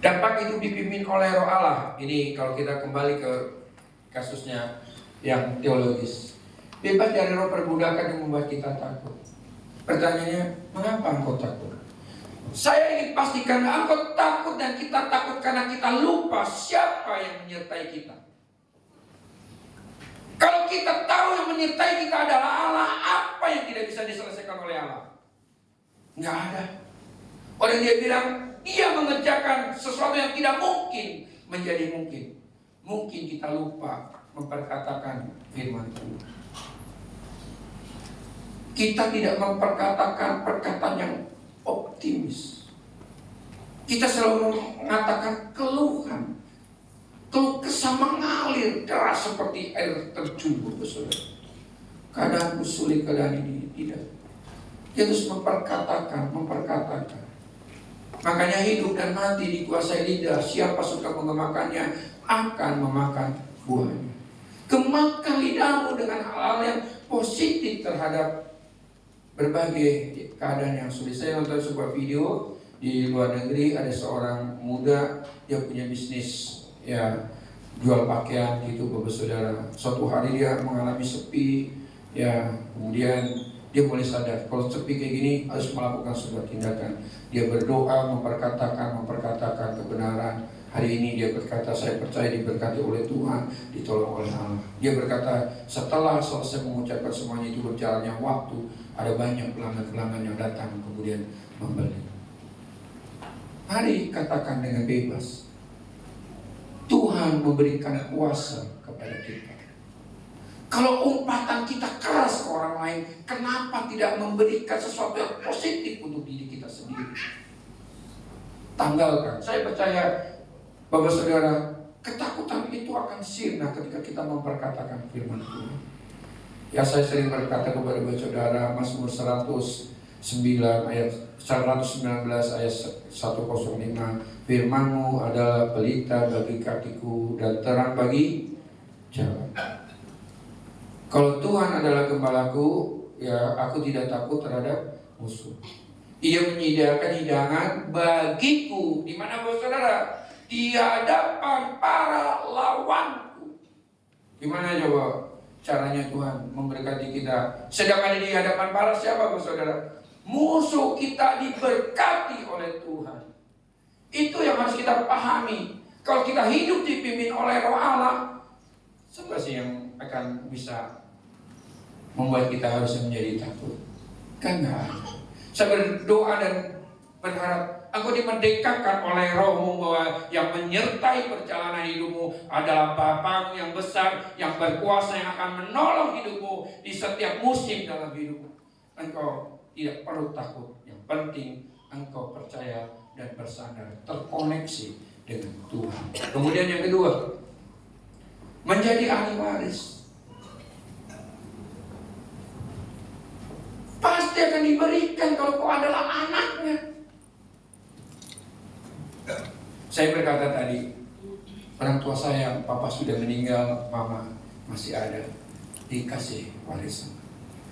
Dampak hidup dipimpin oleh Roh Allah. Ini kalau kita kembali ke kasusnya yang teologis. Bebas dari roh perbudakan yang membuat kita takut. Pertanyaannya, mengapa engkau takut? Saya ingin pastikan engkau takut dan kita takut karena kita lupa siapa yang menyertai kita. Kalau kita tahu yang menyertai kita adalah Allah, apa yang tidak bisa diselesaikan oleh Allah? Nggak ada. Orang dia bilang, dia mengerjakan sesuatu yang tidak mungkin menjadi mungkin. Mungkin kita lupa memperkatakan firman Tuhan. Kita tidak memperkatakan perkataan yang optimis. Kita selalu mengatakan keluhan. Keluh kesah mengalir deras seperti air terjun, saudara. Keadaanku sulit, keadaan ini tidak. Dia terus memperkatakan. Makanya hidup dan mati dikuasai lidah. Siapa suka mengemakannya akan memakan buahnya. Kemakan lidahmu dengan hal-hal yang positif terhadap berbagai keadaan yang sulit. Saya nonton sebuah video di luar negeri, ada seorang muda, dia punya bisnis ya jual pakaian gitu, Bapak Saudara. Suatu hari dia mengalami sepi, ya kemudian dia mulai sadar kalau sepi kayak gini harus melakukan sebuah tindakan. Dia berdoa, memperkatakan kebenaran. Hari ini dia berkata, saya percaya diberkati oleh Tuhan, ditolong oleh Allah. Dia berkata, setelah selesai mengucapkan semuanya itu, berjalannya waktu, ada banyak pelanggan-pelanggan yang datang kemudian membeli. Mari katakan dengan bebas, Tuhan memberikan kuasa kepada kita. Kalau umpatan kita keras ke orang lain, kenapa tidak memberikan sesuatu yang positif untuk diri kita sendiri? Tanggalkan. Saya percaya, Bapak Saudara, ketakutan itu akan sirna ketika kita memperkatakan firman Tuhan. Ya, saya sering berkata kepada Bapak Saudara, Mazmur 119 ayat 105, firman-Mu adalah pelita bagi kakiku dan terang bagi jalan. Kalau Tuhan adalah gembalaku, ya aku tidak takut terhadap musuh. Ia menyediakan hidangan bagiku. Di mana, Bapak Saudara? Di hadapan para lawanku. Gimana coba caranya Tuhan memberkati kita? Sedang ada di hadapan para siapa, Bapak Saudara? Musuh kita diberkati oleh Tuhan. Itu yang harus kita pahami. Kalau kita hidup dipimpin oleh Roh Allah, siapa sih yang akan bisa membuat kita harus menjadi takut? Kan nggak ada. Saya berdoa dan berharap Engkau dimerdekakan oleh Roh-Mu, bahwa yang menyertai perjalanan hidupmu adalah Bapamu yang besar, yang berkuasa, yang akan menolong hidupmu di setiap musim dalam hidupmu. Engkau tidak perlu takut. Yang penting engkau percaya dan bersandar, terkoneksi dengan Tuhan. Kemudian yang kedua, menjadi ahli waris. Pasti akan diberikan kalau kau adalah anaknya. Saya berkata tadi, orang tua saya, papa sudah meninggal, mama masih ada, dikasih warisan.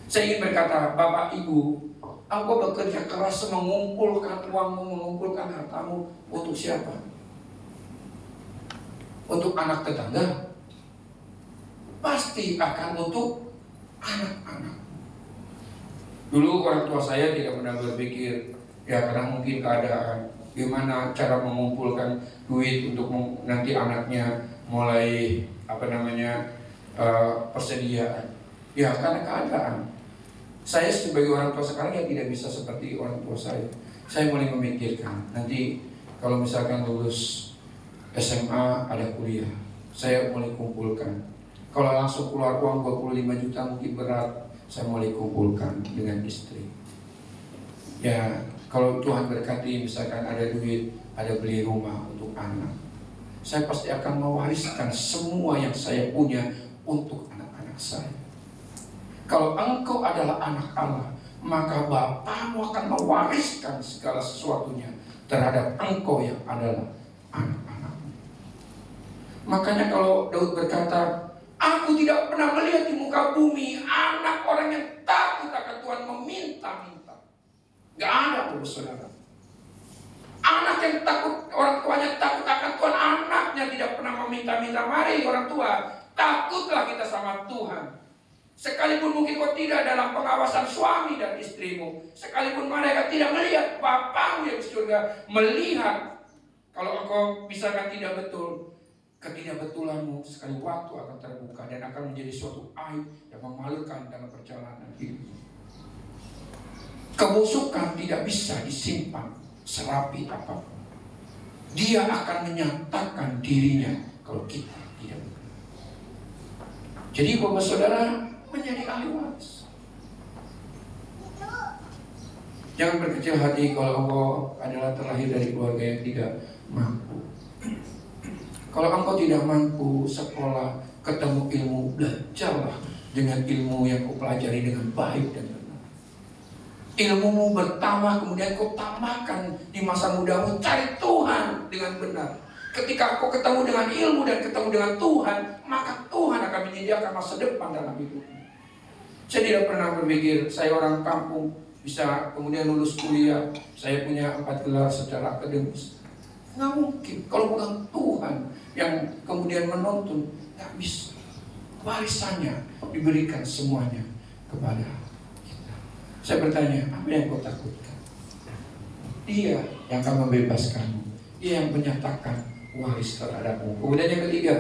Saya ingin berkata, bapak ibu, engkau bekerja keras mengumpulkan uangmu, mengumpulkan hartamu untuk siapa? Untuk anak tetangga? Pasti akan untuk anak-anak. Dulu orang tua saya tidak pernah berpikir, ya karena mungkin keadaan, gimana cara mengumpulkan duit untuk nanti anaknya mulai persediaan. Ya karena keadaan. Saya sebagai orang tua sekarang ya tidak bisa seperti orang tua saya. Saya mulai memikirkan nanti kalau misalkan lulus SMA ada kuliah, saya mulai kumpulkan. Kalau langsung keluar uang 25 juta mungkin berat. Saya mulai kumpulkan dengan istri. Ya, kalau Tuhan berkati misalkan ada duit, ada beli rumah untuk anak, saya pasti akan mewariskan semua yang saya punya untuk anak-anak saya. Kalau engkau adalah anak Allah, maka Bapamu akan mewariskan segala sesuatunya terhadap engkau yang adalah anak-anakmu. Makanya kalau Daud berkata, aku tidak pernah melihat di muka bumi anak orang yang takut akan Tuhan meminta-minta. Gak ada, Bapak Saudara. yang takut, orang tuanya takut akan Tuhan, anaknya tidak pernah meminta-minta. Mari orang tua, takutlah kita sama Tuhan. Sekalipun mungkin kau tidak dalam pengawasan suami dan istrimu, sekalipun mereka tidak melihat, Bapamu yang di surga melihat. Kalau engkau misalkan tidak betul, ketidakbetulanmu sekali waktu akan terbuka dan akan menjadi suatu aib yang memalukan dalam perjalanan hidup. Kebusukan tidak bisa disimpan serapi apapun. Dia akan menyatakan dirinya kalau kita tidak betul. Jadi Bapak Saudara, menjadi ahli waris. Jangan berkecil hati kalau engkau adalah terlahir dari keluarga yang tidak mampu. Kalau engkau tidak mampu sekolah, ketemu ilmu, belajarlah dengan ilmu yang kau pelajari dengan baik dan benar. Ilmumu bertambah, kemudian kau tambahkan di masa mudamu. Cari Tuhan dengan benar. Ketika kau ketemu dengan ilmu dan ketemu dengan Tuhan, maka Tuhan akan menyediakan masa depan dalam hidupmu. Saya tidak pernah berpikir saya orang kampung bisa kemudian lulus kuliah, saya punya 4 gelar secara akademis. Nggak mungkin. Kalau bukan Tuhan yang kemudian menuntun, nggak bisa. Warisannya diberikan semuanya kepada kita. Saya bertanya, apa yang kau takutkan? Dia yang akan membebaskanmu. Dia yang menyatakan waris terhadapmu. Kemudian yang ketiga,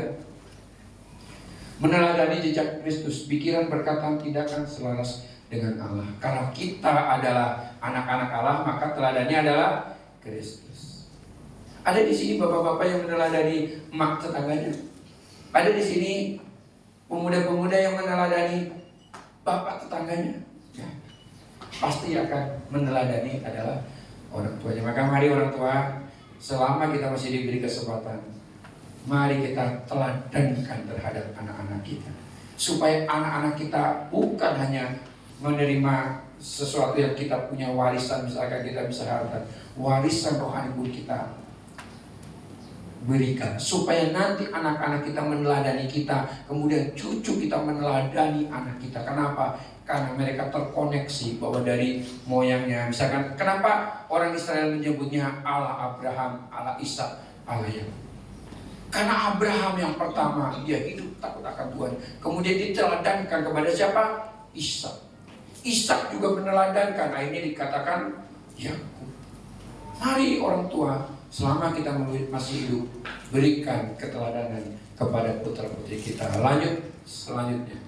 meneladani jejak Kristus, pikiran, perkataan, tindakan selaras dengan Allah. Kalau kita adalah anak-anak Allah, maka teladannya adalah Kristus. Ada di sini bapak-bapak yang meneladani emak tetangganya. Ada di sini pemuda-pemuda yang meneladani bapak tetangganya. Ya, pasti akan meneladani adalah orang tuanya. Maka mari orang tua, selama kita masih diberi kesempatan, mari kita teladankan terhadap anak-anak kita, supaya anak-anak kita bukan hanya menerima sesuatu yang kita punya warisan, misalkan kita bisa harta, warisan rohani pun kita berikan, supaya nanti anak-anak kita meneladani kita, kemudian cucu kita meneladani anak kita. Kenapa? Karena mereka terkoneksi bahwa dari moyangnya, misalkan kenapa orang Israel menyebutnya Allah Abraham, Allah Ishak, Allah Yakub? Karena Abraham yang pertama, dia hidup takut akan Tuhan. Kemudian diteladankan kepada siapa? Ishak. Ishak juga meneladankan, akhirnya dikatakan Yakub. Mari orang tua, selama kita masih hidup, berikan keteladanan kepada putra-putri kita. Lanjut selanjutnya.